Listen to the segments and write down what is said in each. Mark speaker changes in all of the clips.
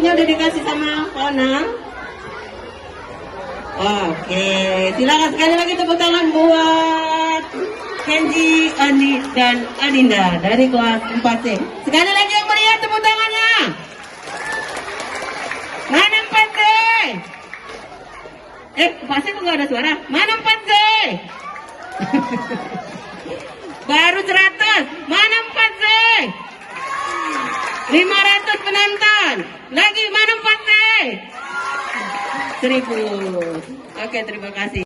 Speaker 1: lagunya udah dikasih sama Onang. Oke, silakan sekali lagi tepuk tangan buat Kenji, Andi, dan Adinda dari kelas 4C. Sekali lagi yang meriah tepuk tangannya. Mana 4C? 4C kok nggak ada suara? Mana 4C? Baru 100. Mana 4C? 500 penonton. Lagi mana 4C? 1000. Oke, terima kasih.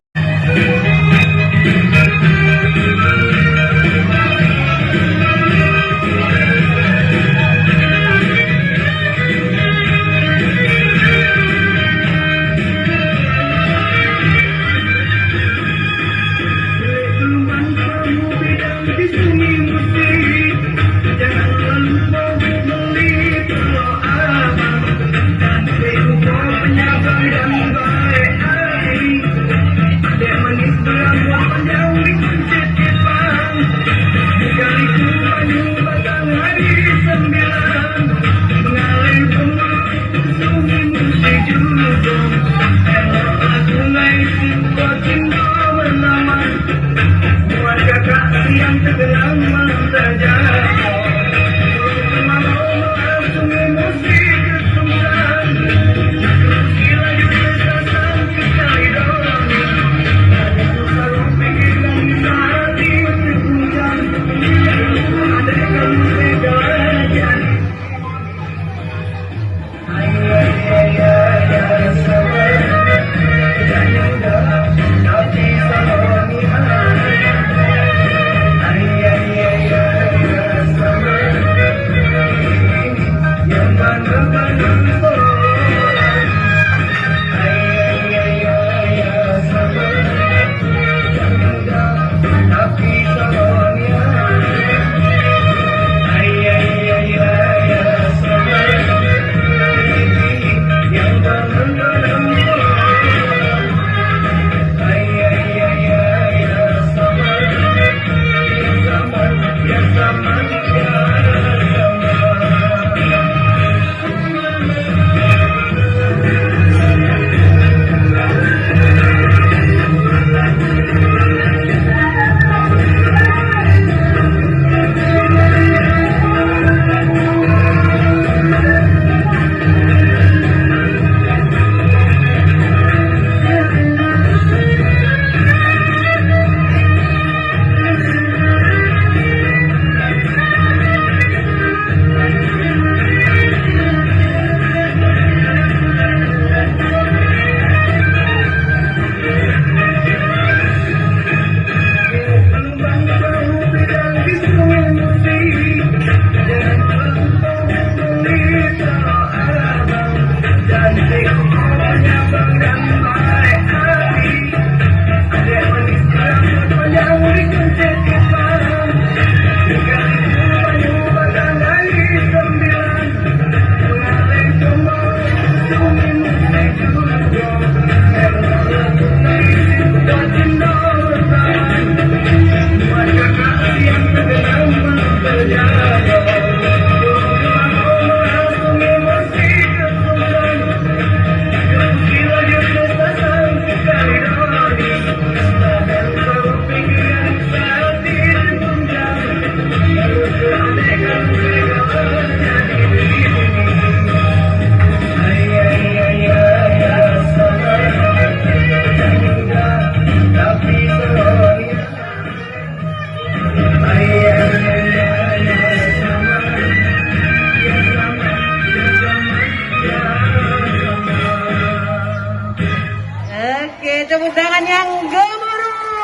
Speaker 1: Oke, tepuk tangan yang gemes.